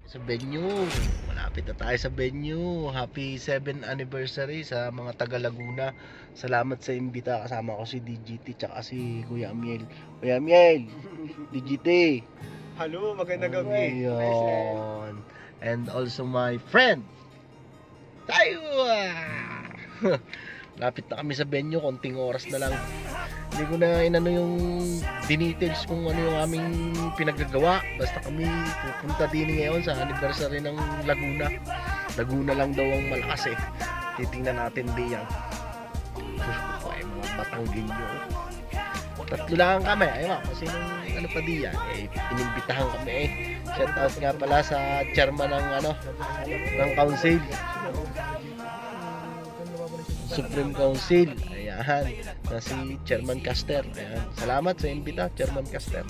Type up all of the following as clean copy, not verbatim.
sa venue. Malapit na tayo sa venue. Happy 7th anniversary sa mga taga Laguna. Salamat sa imbita. Kasama ko si DGT tsaka si Kuya Amiel. Kuya Amiel, DGT. Hello, magandang gabi. Ayun. And also my friend tayo. Lapit na kami sa venue, konting oras na lang. Hindi ko na inano yung details kung ano yung aming pinagagawa. Basta kami pupunta din ngayon sa anniversary ng Laguna. Laguna lang daw ang malakas eh. Titingnan natin diyan. Ay mga Batanggenyo. Tatlo lang kami. Ayun kasi nung ano pa diyan eh, inimbitahan kami eh. Shout out nga pala sa chairman ng ng council. Supreme Council. Ayan. Na si Chairman Caster. Ayan. Salamat sa imbita, Chairman Caster.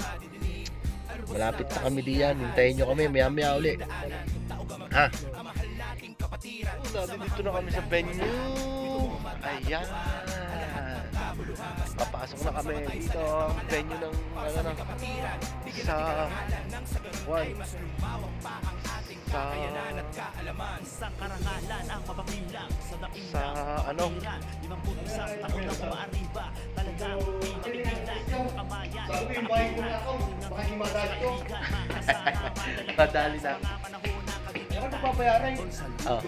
Malapit na kami diyan. Hintayin nyo kami. Maya-maya uli. Dito na kami sa venue. Ayan. Papasok na kami dito. Venue ng sa madali na. Ano papayaran? Oh.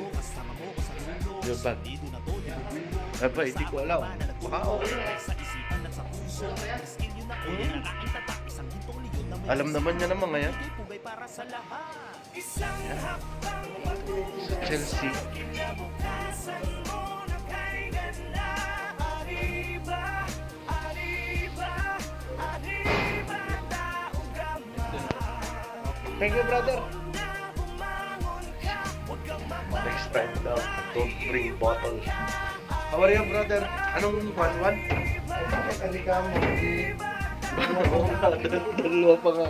Yung bag. Aba, hindi ko alam. Baka okay. Alam naman niya naman ngayon. Sa Chelsea. Thank you, brother. Next time daw, don't bring bottles. How are you, brother? Anong one? Hindi ka mo. Dalawa pa nga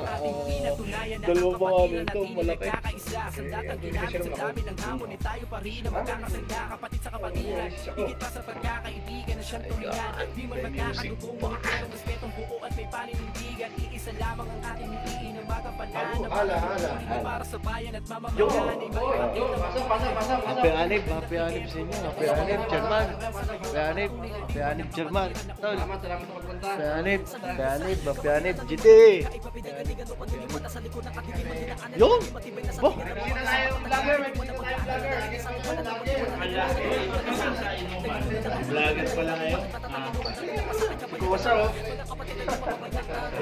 nito, malaki. Happy anib sa inyo. Happy anib, German. Happy anib, German. Happy anib, GT. Yung? Oh! Vlogger pala ngayon. Kuwasa oh.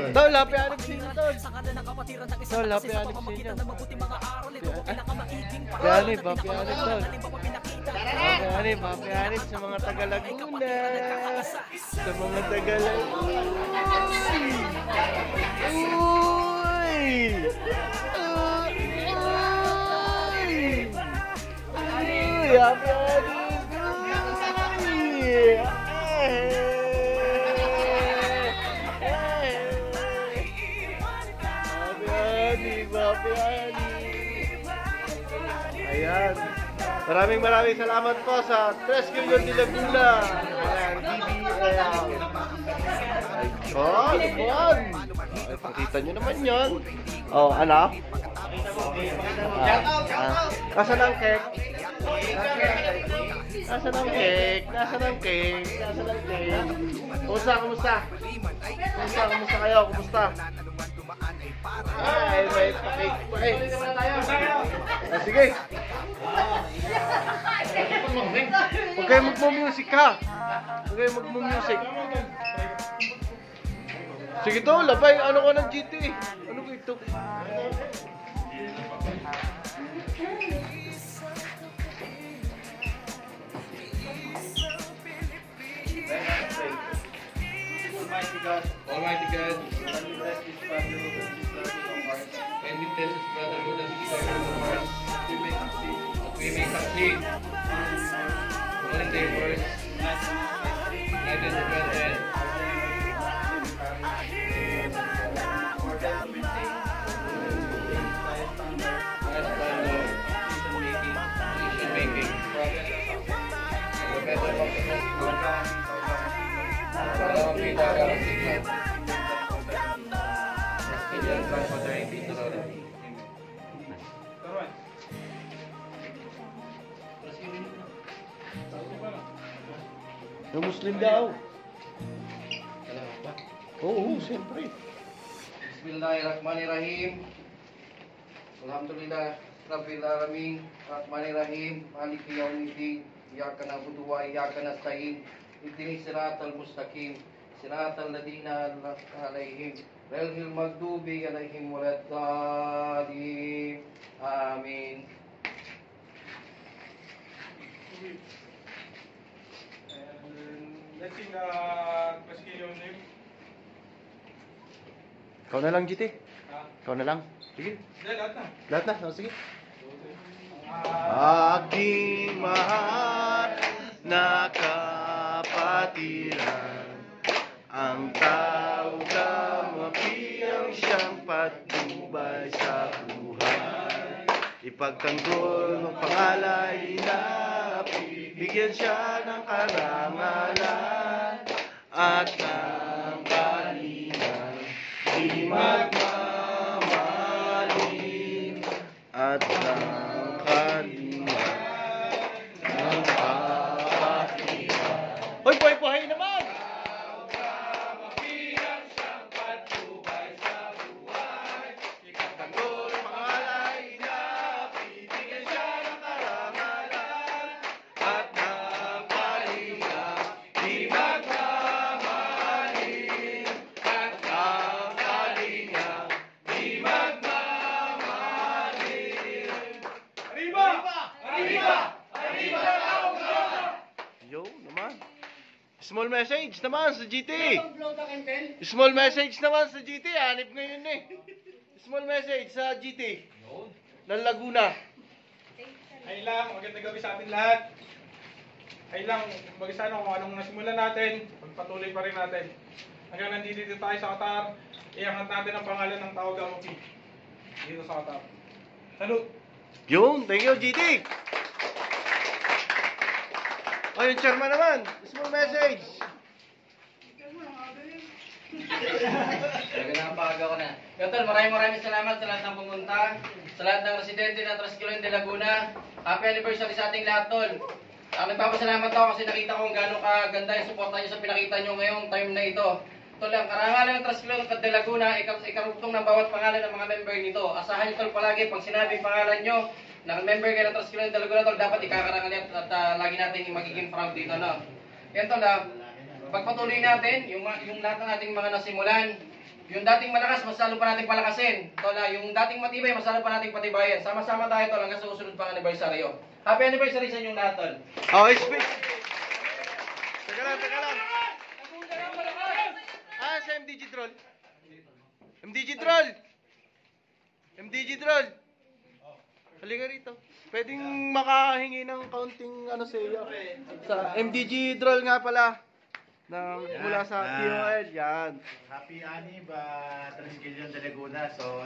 Tol, happy anib sa inyo, Tol. Tol, happy anib sa inyo. Happy anib, Tol. Happy anib sa mga taga Laguna. Sa mga taga Laguna. Happy anib. Ayan. Maraming salamat po sa 3 Million de Laguna. Ayan, BBL. Ayun, pakita nyo naman yun. Oh, ano? Nasaan ang cake? Nasaan ang cake? Kumusta kayo? Kumusta? Ay, may pa-cake pa eh. Sige. Huwag kayo magmo-music ha. Sige to, labay. Ano ka ng GT? Ano ko ito? Almighty God, let me bless this family with this love of our hearts. And we tell this brotherhood and this brotherhood of ours, we may succeed. All endeavors, guided the brethren. Decision-making, progress, the better of the most Salamat kita dalam sikap. Kita akan pada ini. Yung Muslim daw. Salamat ba? Oo, siyempre. Bismillahirrahmanirrahim. Alhamdulillah Rabbil Alamin. Rahmanirrahim. Maliki yaumiddin. Iyyaka na'budu wa iyyaka nasta'in. Ihdinas siratal mustaqim. Siratal ladzina an'amta 'alaihim ghairil maghdubi 'alaihim waladdallin. Amin. And let's sing let's get your name. Ikaw na lang, GT. Ha? Ikaw na lang. Sige. Hindi, lahat na. Lahat na. Oh, sige. Ah, Aking mahal na kapatiran, ang tao kamapiyang siyang patnubay sa buhay. Ipagtanggol ng pangalay na bigyan siya ng karangalan at ng kalingan. Di magmamaling at ng kalingan ng kapatiran. Hoy, buhay naman! Ipagtanggol ng pangalay na bibigyan siya ng karangalan at ng kalingan. Di magmamaling at ng kalingan. Di magmamaling. Arriba! Arriba! Arriba! Yo, naman. Small message naman sa GT. Small message naman sa GT. Hanip ngayon eh. Small message sa GT. Ng Laguna. Ay lang, magandang gabi sa ating lahat. Ay lang, mag-isa kung anong nasimulan natin, pagpatuloy pa rin natin. Hanggang nandito tayo sa Qatar, iangat natin ang pangalan ng Tawag Amoki dito sa Qatar. Salute! Yun, thank you GT. O, yung chairman naman. Small message. Magandang umaga ko na. Tol, maraming salamat sa lahat ng pumunta, sa lahat ng residente ng Trasquilen de Laguna. Happy anniversary sa ating lahat, Tol. Nagpapasalamat ako kasi nakita ko kung gaano kaganda yung suporta nyo sa pinakita nyo ngayong time na ito. Tol, ang karangalan ng Trasquilen de Laguna, ikarugtong ng bawat pangalan ng mga member nito. Asahan nyo, Tol, palagi pag sinabing pangalan nyo, na member kayo ng Trasquilen de Laguna, Tol, dapat ikakarangalan at lagi natin magiging proud dito, no? Yan, Tol, pagpatuloy natin, yung lahat ng ating mga nasimulan, yung dating malakas, mas lalo pa natin palakasin. Tol, yung dating matibay, mas lalo pa natin patibayan. Sama-sama tayo, Tol, hanggang sa susunod pang anibersaryo. Happy anniversary sa inyong lahat, Tol. Oh, speak. Teka lang. Sa MDG Troll. MDG Troll. Halika rito. Pwedeng makahingi ng kaunting sa iyo. Sa MDG Droll nga pala. Mula sa POL. Yan. Happy Anib, Trasquilen de Laguna. So,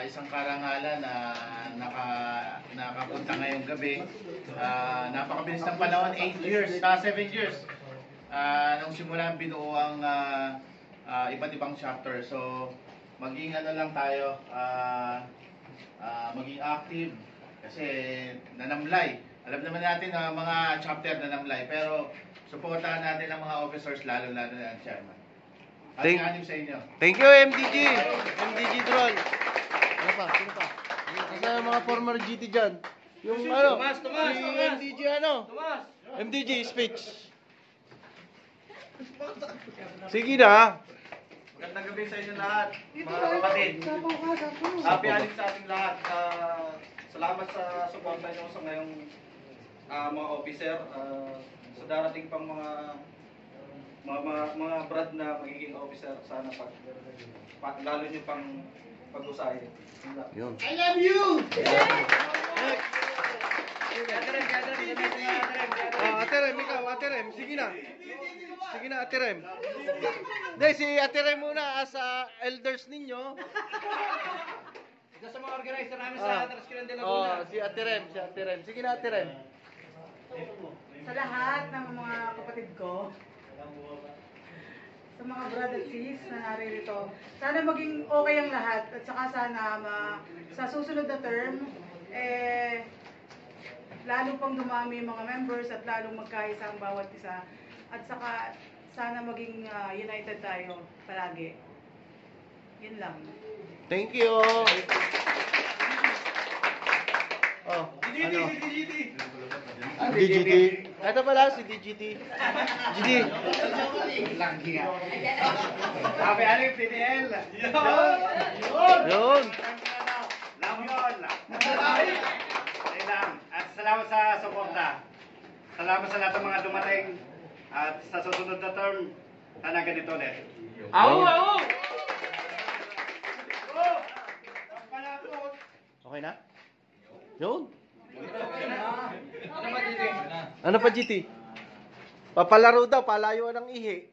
isang karangalan na nakapunta ngayong gabi. Napakabilis ng panahon, 8 years, 7 years. Nung simulan binuo ang iba't ibang chapter. So, maging lang tayo, maging active. Kasi nanamlay. Alam naman natin na mga chapter nanamlay. Pero, supportahan natin ang mga officers, lalo-lalo na ang chairman. At anib sa inyo. Thank you, MDG. MDG Droll. Ano pa? Sino pa? Kasi mga former GT dyan. Yung Tomas. MDG MDG speech. Sige na. Magandang gabi sa inyo lahat, mga kapatid. Happy Anib sa ating lahat. Salamat sa suporta nyo sa ngayong mga officer. Sa darating pang mga brad na magiging officer, sana lalo nyo pang pag-usahin. Yun. I love you! Ate Rem, ikaw, Ate Rem, sige na. Sige na, Ate Rem. Hindi, si Ate Rem muna as elders ninyo. Ito sa mga organizer namin sa Trasquilen de Laguna. Si Ate Rem. Sige na, Ate Rem. Sa lahat ng mga kapatid ko, sa mga brad at sis na naririto, sana maging okay ang lahat at saka sana sa susunod na term, lalo pang dumami yung mga members at lalong magkaisa ang bawat isa. At saka sana maging united tayo palagi. Yun lang. Thank you. Oh, ano? DGT. Ito pala si DGT. GD. Happy Alip, PDL! Yun. Ayun lang. At salamat sa suporta. Salamat sa lahat ng mga dumating. At sa susunod na term, sana ganito ulit. Okay na? Yun. Ano pa, GT? Papalaro daw, palayuan ng ihi.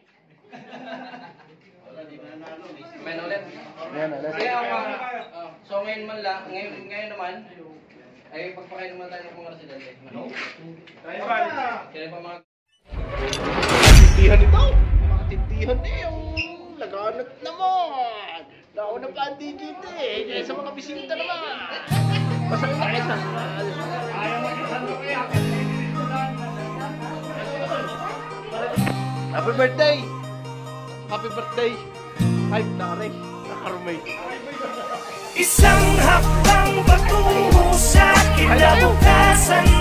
Kumain ulit. Yan, alas. Kaya so ngayon man lang, ngayon naman, ay pagpakain naman tayo ng mga residente. Kaya pa mga Tintihan ito. Mga tintihan na yung laganat naman. Nauna pa ang DGT kaya sa mga bisita naman. Masakit na kayo. Happy birthday! Happy birthday! Ay, nare. Nakarumay. Isang hakbang patungo sa kinabukasan